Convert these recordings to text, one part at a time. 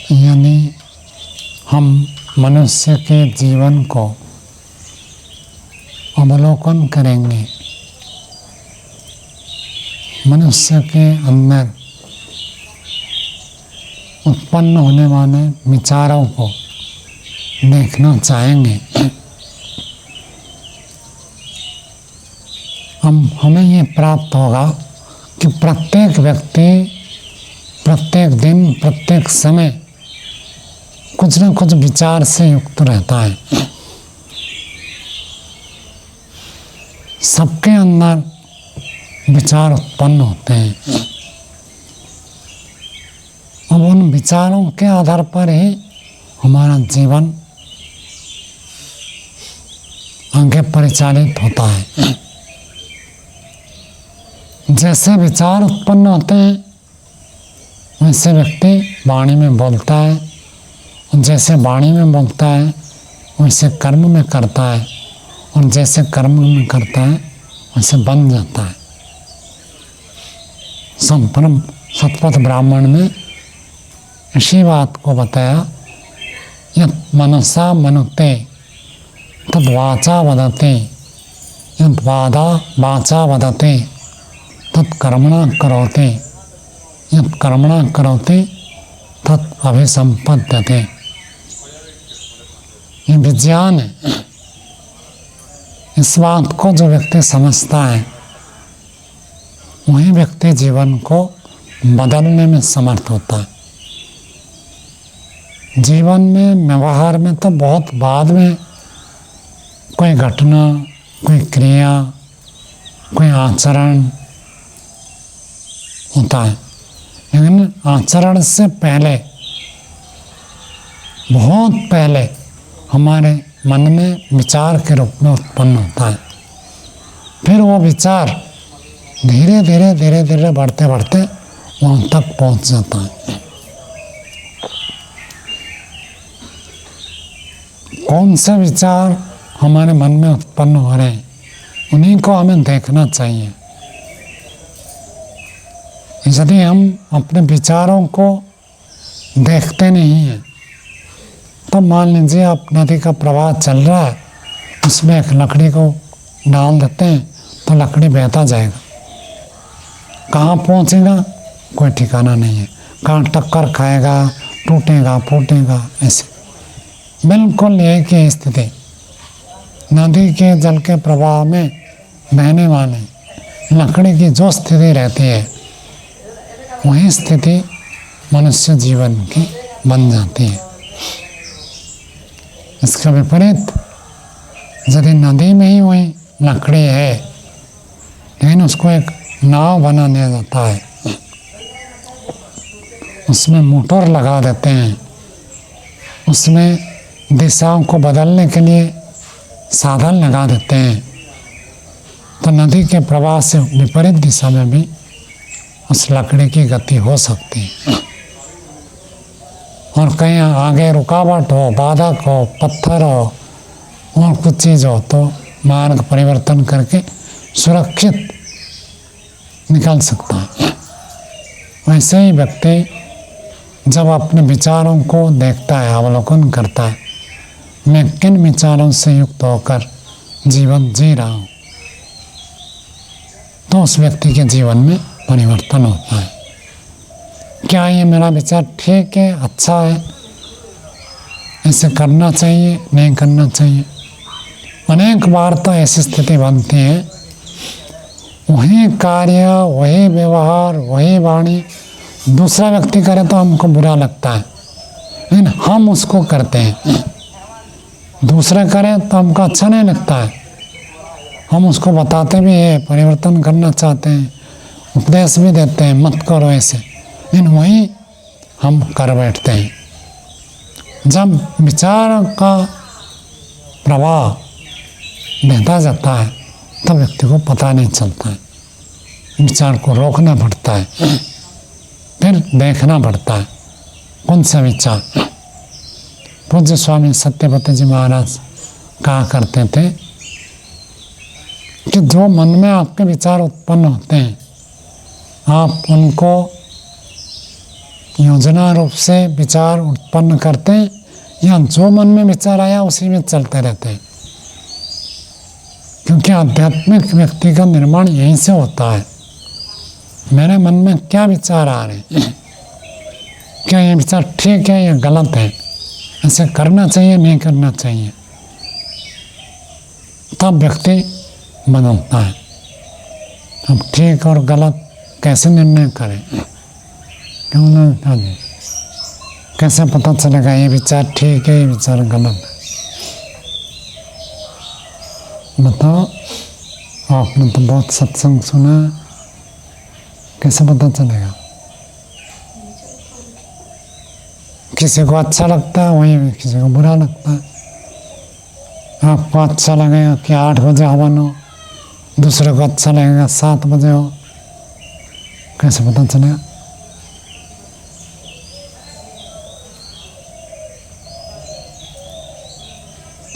यानी हम मनुष्य के जीवन को अवलोकन करेंगे, मनुष्य के अंदर उत्पन्न होने वाले विचारों को देखना चाहेंगे। हमें ये प्राप्त होगा कि प्रत्येक व्यक्ति प्रत्येक दिन प्रत्येक समय कुछ न कुछ विचार से युक्त रहता है। सबके अंदर विचार उत्पन्न होते हैं। अब उन विचारों के आधार पर ही हमारा जीवन आगे परिचालित होता है। जैसे विचार उत्पन्न होते हैं वैसे व्यक्ति वाणी में बोलता है, और जैसे वाणी में बोलता है वैसे कर्म में करता है, और जैसे कर्म में करता है वैसे बन जाता है। संपरम सतपथ ब्राह्मण में इसी बात को बताया, यत् मनसा मनुते तद् वाचा वदते, यद् वाचा वदते तत् कर्मणा करोति, यत् कर्मणा करोति तत् अभिसंपद्यते। ये विज्ञान है। इस बात को जो व्यक्ति समझता है वही व्यक्ति जीवन को बदलने में समर्थ होता है। जीवन में व्यवहार में तो बहुत बाद में कोई घटना, कोई क्रिया, कोई आचरण होता है, लेकिन आचरण से पहले, बहुत पहले हमारे मन में विचार के रूप में उत्पन्न होता है। फिर वो विचार धीरे धीरे धीरे धीरे बढ़ते बढ़ते वहाँ तक पहुँच जाता है। कौन से विचार हमारे मन में उत्पन्न हो रहे हैं उन्हीं को हमें देखना चाहिए। यदि हम अपने विचारों को देखते नहीं हैं तो मान लीजिए आप नदी का प्रवाह चल रहा है, उसमें एक लकड़ी को डाल देते हैं तो लकड़ी बहता जाएगा, कहाँ पहुँचेगा कोई ठिकाना नहीं है, कहाँ टक्कर खाएगा, टूटेगा फूटेगा। ऐसे बिल्कुल एक ही स्थिति नदी के जल के प्रवाह में बहने वाले लकड़ी की जो स्थिति रहती है वही स्थिति मनुष्य जीवन की बन जाती है। इसका विपरीत यदि नदी में ही वही लकड़ी है लेकिन उसको एक नाव बना दिया जाता है, उसमें मोटर लगा देते हैं, उसमें दिशाओं को बदलने के लिए साधन लगा देते हैं, तो नदी के प्रवाह से विपरीत दिशा में भी उस लकड़ी की गति हो सकती है। और कहीं आगे रुकावट हो, बाधक हो, पत्थर हो और कुछ चीज़ हो तो मार्ग परिवर्तन करके सुरक्षित निकल सकता है। वैसे ही व्यक्ति जब अपने विचारों को देखता है, अवलोकन करता है, मैं किन विचारों से युक्त होकर जीवन जी रहा हूँ, तो उस व्यक्ति के जीवन में परिवर्तन होता है। क्या ये मेरा विचार ठीक है, अच्छा है, ऐसे करना चाहिए, नहीं करना चाहिए। अनेक बार तो ऐसी स्थिति बनती है वही कार्य, वही व्यवहार, वही वाणी दूसरा व्यक्ति करे तो हमको बुरा लगता है, लेकिन हम उसको करते हैं। दूसरे करें तो हमको अच्छा नहीं लगता है, हम उसको बताते भी हैं, परिवर्तन करना चाहते हैं, उपदेश भी देते हैं मत करो ऐसे, लेकिन वही हम कर बैठते हैं। जब विचार का प्रवाह बहता जाता है तब व्यक्ति को पता नहीं चलता है, विचार को रोकना पड़ता है, फिर देखना पड़ता है कौन सा विचार। पूज्य स्वामी सत्यव्रत जी महाराज कहा करते थे कि जो मन में आपके विचार उत्पन्न होते हैं आप उनको योजना रूप से विचार उत्पन्न करते हैं, या जो मन में विचार आया उसी में चलते रहते हैं। क्योंकि आध्यात्मिक व्यक्ति का निर्माण यहीं से होता है। मेरे मन में क्या विचार आ रहे हैं, क्या ये विचार ठीक है या गलत है, ऐसे करना चाहिए नहीं करना चाहिए, तब व्यक्ति बदलता है। अब ठीक और गलत कैसे निर्णय करें, क्यों ना, कैसे पता चलेगा ये विचार ठीक है ये विचार गलत है? बताओ, आपने तो बहुत सत्संग सुना, कैसे पता चलेगा? किसी को अच्छा लगता है वही किसी को बुरा लगता है। आपको अच्छा लगेगा कि 8 बजे हवन हो, दूसरे को अच्छा लगेगा 7 बजे हो, कैसे पता चलेगा?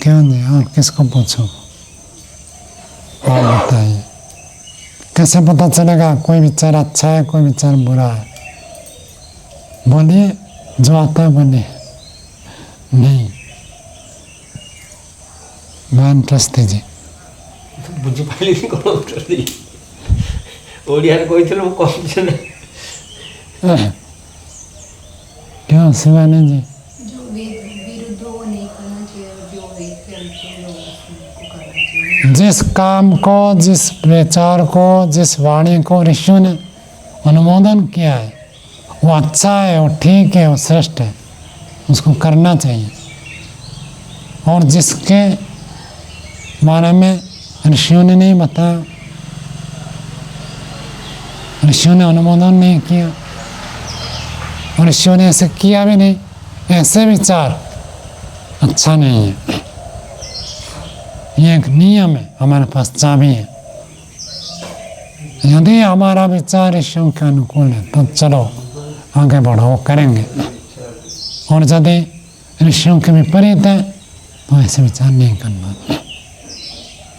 क्यों नहीं? और किसको पूछो, आप बताइए, कैसे पता चलेगा कोई विचार अच्छा है कोई विचार बुरा है? बोलिए, जो आता है बोलिए। नहीं, मैं इंटरेस्ट दीजिए। बुझिपाइलिनि कौन उत्तर दी ओडिया कोई थे वो कौन थे क्यों शिवानी जी? जो विरुद्ध वो नहीं करना चाहिए, जो वेद के अनुकूल हो उसको करना चाहिए। जिस काम को, जिस विचार को, जिस वाणी को ऋषियों ने अनुमोदन किया है वो अच्छा है, वो ठीक है, वो श्रेष्ठ है, उसको करना चाहिए। और जिसके बारे में ऋषियों ने नहीं बताया, ऋषियों ने अनुमोदन नहीं किया, और ऋषियों ने ऐसे किया भी नहीं, ऐसे विचार अच्छा नहीं है। ये एक नियम है, हमारे पास चाबी है। यदि हमारा विचार ऋषियों के अनुकूल है तो चलो आगे बढ़ो, वो करेंगे। और यदि ऋषियों के विपरीत है तो ऐसे विचार नहीं करना।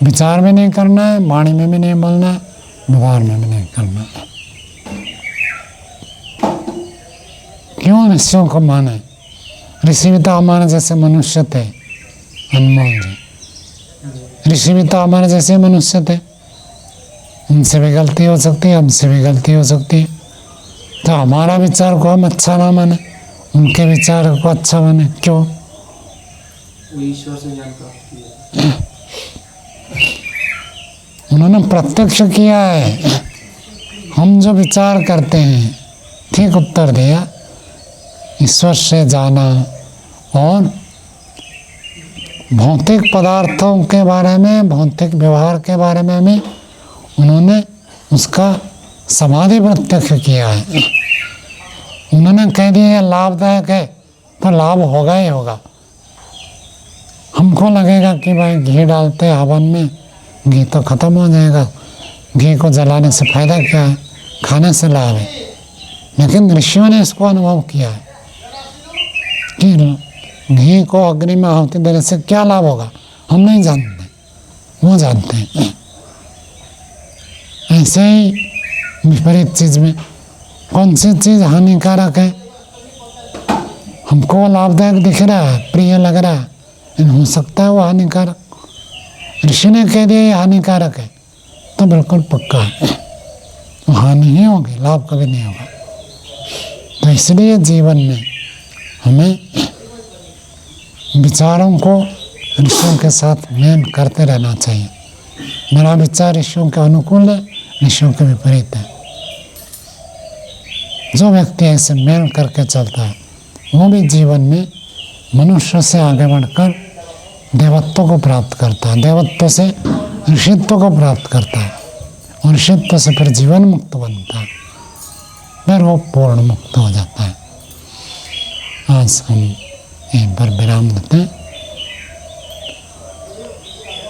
विचार भी नहीं करना है, वाणी में भी नहीं बोलना है, व्यवहार में भी नहीं करना है। क्यों ऋषियों को माने? ऋषि भी तो हमारे जैसे मनुष्य थे, अनमोल जी। ऋषि भी तो हमारे जैसे मनुष्य थे, उनसे भी गलती हो सकती है, हमसे भी गलती हो सकती है। तो हमारा विचार को हम अच्छा ना माने, उनके विचार को अच्छा माने, क्यों? ईश्वर से ज्ञान प्राप्त किया, उन्होंने प्रत्यक्ष किया है। हम जो विचार करते हैं, ठीक उत्तर दिया, ईश्वर से जाना। और भौतिक पदार्थों के बारे में, भौतिक व्यवहार के बारे में भी उन्होंने उसका समाधि प्रत्यक्ष किया है। उन्होंने कह दिया लाभदायक है तो लाभ होगा ही होगा। हमको लगेगा कि भाई घी डालते हैं हवन में, घी तो खत्म हो जाएगा, घी को जलाने से फायदा क्या है, खाने से लाभ है। लेकिन ऋषियों ने इसको अनुभव किया है कि घी को अग्नि में आहुति देने से क्या लाभ होगा, हम नहीं जानते, वो जानते हैं। ऐसे ही विपरीत चीज में कौन सी चीज हानिकारक है, हमको लाभदायक दिख रहा है, प्रिय लग रहा है, लेकिन हो सकता है वो हानिकारक। ऋषि ने कह दिया ये हानिकारक है तो बिल्कुल पक्का है, तो हानि ही होगी, लाभ कभी नहीं होगा। तो इसलिए जीवन में हमें विचारों को ऋषियों के साथ मेल करते रहना चाहिए। मेरा विचार ऋषियों के अनुकूल है, ऋषियों के विपरीत है। जो व्यक्ति ऐसे मेल करके चलता है वो भी जीवन में मनुष्य से आगे बढ़कर देवत्व को प्राप्त करता है, देवत्व से ऋषित्व को प्राप्त करता है, और ऋषित्व से फिर जीवन मुक्त बनता है, फिर वो पूर्ण मुक्त हो जाता है। आज हम यहीं पर विराम देते हैं।